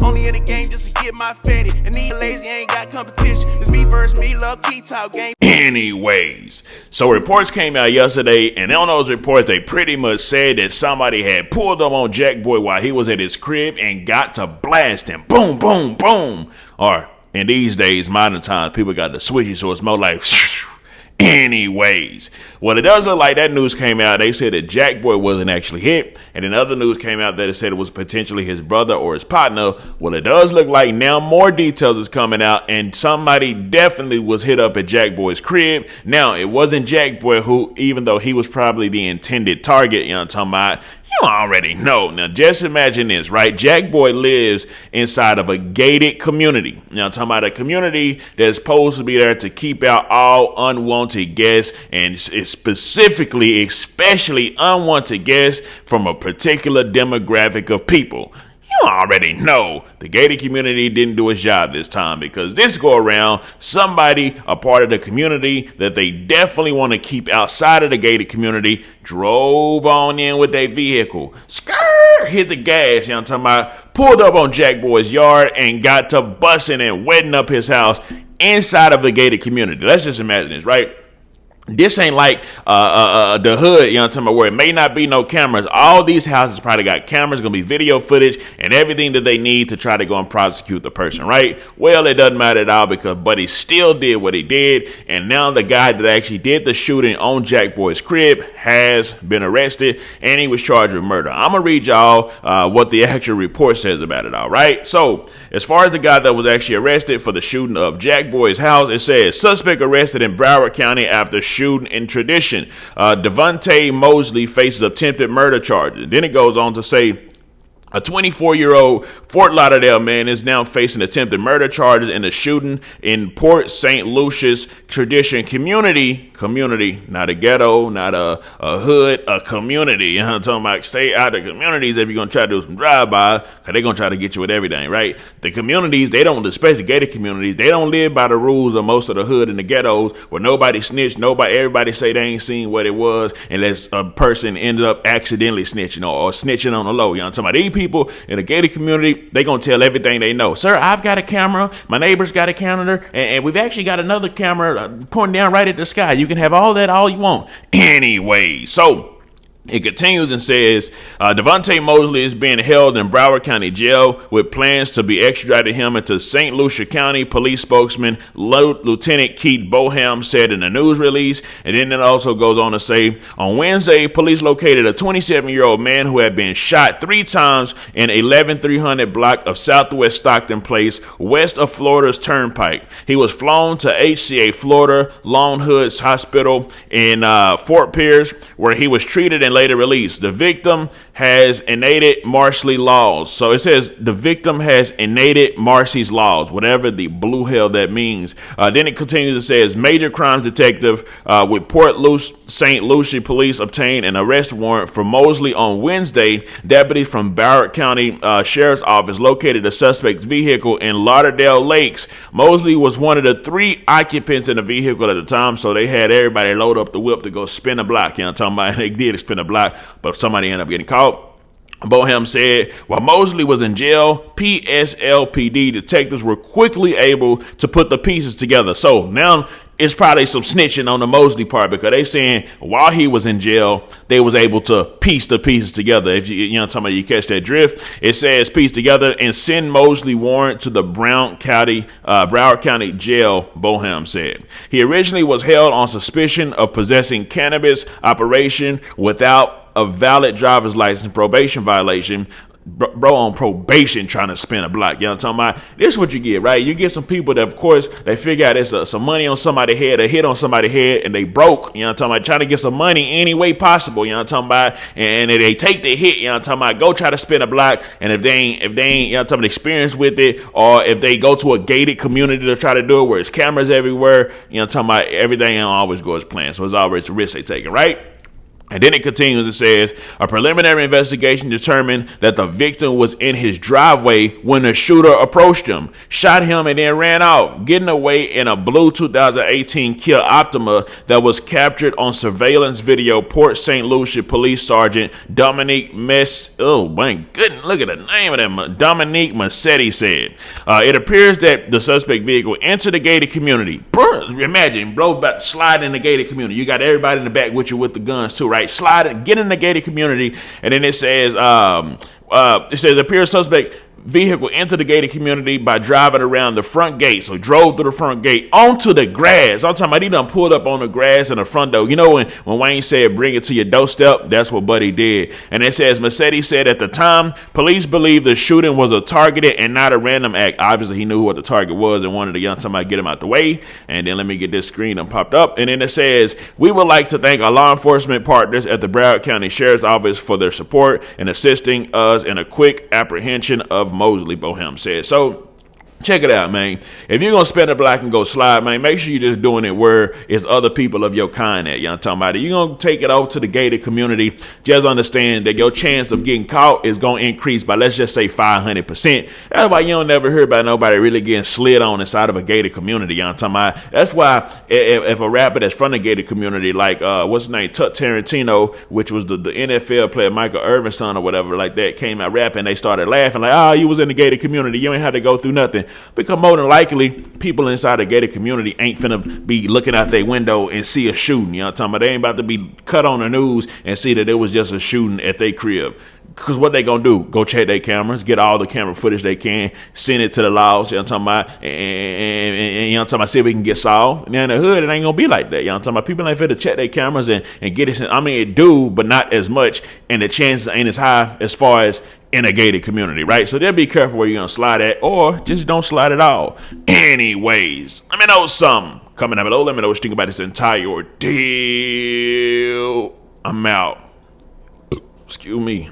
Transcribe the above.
Only in the game just to get my fatty. And these lazy ain't got competition. It's me versus me, love key talk game. Anyways, so reports came out yesterday, and on those reports, they pretty much said that somebody had pulled up on Jackboy while he was at his crib and got to blast him. Boom, boom, boom. Or in these days, modern times, people got the switchy, so it's more like... Anyways, well, it does look like that news came out. They said that Jackboy wasn't actually hit, and then other news came out that it said it was potentially his brother or his partner. Well, it does look like now more details is coming out, and somebody definitely was hit up at Jackboy's crib. Now, it wasn't Jackboy who, even though he was probably the intended target, you know what I'm talking about, you already know. Now, just imagine this, right? Jackboy lives inside of a gated community. Now, I'm talking about a community that's supposed to be there to keep out all unwanted guests, and specifically, especially unwanted guests from a particular demographic of people. You already know the gated community didn't do its job this time, because this go around, somebody, a part of the community that they definitely want to keep outside of the gated community, drove on in with their vehicle, hit the gas, you know what I'm talking about, pulled up on Jackboy's yard and got to busting and wetting up his house inside of the gated community. Let's just imagine this, right? This ain't like the hood, you know what I'm talking about, where it may not be no cameras. All these houses probably got cameras, gonna be video footage and everything that they need to try to go and prosecute the person, right? Well, it doesn't matter at all, because Buddy still did what he did, and now the guy that actually did the shooting on Jackboy's crib has been arrested, and he was charged with murder. I'm gonna read y'all what the actual report says about it, all right? So, as far as the guy that was actually arrested for the shooting of Jackboy's house, it says, suspect arrested in Broward County after shooting in Tradition. Devontae Mosley faces attempted murder charges. Then it goes on to say, a 24-year-old Fort Lauderdale man is now facing attempted murder charges in a shooting in Port St. Lucia's Tradition community, not a ghetto, not a hood, a community. You know what I'm talking about? Stay out of communities if you're going to try to do some drive-by, because they're going to try to get you with everything, right? The communities, they don't, especially gated communities, they don't live by the rules of most of the hood and the ghettos, where nobody snitched, everybody say they ain't seen what it was, unless a person ended up accidentally snitching or snitching on the low. You know what I'm talking about? These people in a gated community, they gonna tell everything they know. Sir, I've got a camera, my neighbor's got a camera, and we've actually got another camera pointing down right at the sky. You can have all that all you want. Anyway, so it continues and says, Devontae Mosley is being held in Broward County Jail with plans to be extradited him into St. Lucia County. Police spokesman Lieutenant Keith Boham said in a news release. And then it also goes on to say, on Wednesday, police located a 27-year-old man who had been shot 3 times in 11300 block of Southwest Stockton Place, west of Florida's Turnpike. He was flown to HCA Florida Long Hoods Hospital in Fort Pierce, where he was treated and later released. The victim has enacted Marcy's laws. So it says the victim has enacted Marcy's laws, whatever the blue hell that means. Then it continues to say, as major crimes detective with Port St. Lucie police obtained an arrest warrant for Mosley on Wednesday. Deputies from Broward County Sheriff's Office located the suspect's vehicle in Lauderdale Lakes. Mosley was one of the 3 occupants in the vehicle at the time, so they had everybody load up the whip to go spin a block. You know what I'm talking about? They did spin a block, but somebody ended up getting caught. Boham said, while Mosley was in jail, PSLPD detectives were quickly able to put the pieces together. So now it's probably some snitching on the Mosley part, because they saying while he was in jail, they was able to piece the pieces together. If you know, somebody you catch that drift, it says piece together and send Mosley warrant to the Broward County Jail, Boham said. He originally was held on suspicion of possessing cannabis operation without a valid driver's license, probation violation. Bro on probation trying to spin a block. You know what I'm talking about? This is what you get, right? You get some people that, of course, they figure out it's some money on somebody's head, a hit on somebody's head, and they broke. You know what I'm talking about? Trying to get some money any way possible. You know what I'm talking about? And they take the hit. You know what I'm talking about? Go try to spin a block. And if they ain't, you know what I'm talking about, experienced with it, or if they go to a gated community to try to do it where there's cameras everywhere, you know what I'm talking about? Everything ain't always go as planned. So it's always a risk they taking, right? And then it continues, it says, a preliminary investigation determined that the victim was in his driveway when the shooter approached him, shot him, and then ran out, getting away in a blue 2018 Kia Optima that was captured on surveillance video. Port St. Lucie Police Sergeant Dominique oh my goodness, look at the name of that, Dominique Massetti said. It appears that the suspect vehicle entered the gated community. Imagine, bro, about to slide in the gated community. You got everybody in the back with you with the guns too, right? Slide it, get in the gated community, and then it says, appears suspect vehicle entered the gated community by driving around the front gate. So drove through the front gate onto the grass. I'm talking about he done pulled up on the grass in the front door. You know when Wayne said bring it to your doorstep, that's what Buddy did. And it says Massetti said at the time, police believe the shooting was a targeted and not a random act. Obviously he knew what the target was and wanted the young somebody to get him out the way. And then let me get this screen that popped up. And then it says, we would like to thank our law enforcement partners at the Broward County Sheriff's Office for their support and assisting us in a quick apprehension of Mosley, Bohem said. So check it out, man. If you're going to spin a block and go slide, man, make sure you're just doing it where it's other people of your kind at. You know what I'm talking about? You're going to take it over to the gated community. Just understand that your chance of getting caught is going to increase by, let's just say, 500%. That's why you don't never hear about nobody really getting slid on inside of a gated community. You know what I'm talking about? That's why if a rapper that's from the gated community, like, what's his name, Tut Tarantino, which was the NFL player Michael Irvin's son or whatever like that, came out rapping, they started laughing like, you was in the gated community. You ain't had to go through nothing. Because more than likely, people inside the gated community ain't finna be looking out their window and see a shooting. You know what I'm talking about? They ain't about to be cut on the news and see that it was just a shooting at their crib. Because what they gonna do? Go check their cameras, get all the camera footage they can, send it to the laws, you know what I'm talking about, and you know what I'm talking about, see if we can get solved. And in the hood, it ain't gonna be like that. You know what I'm talking about? People ain't fit to check their cameras and get it. I mean, it do, but not as much, and the chances ain't as high as far as in a gated community, right? So just be careful where you're gonna slide at, or just don't slide at all. Anyways, let me know something. Coming down below, let me know what you think about this entire ordeal. I'm out. Excuse me.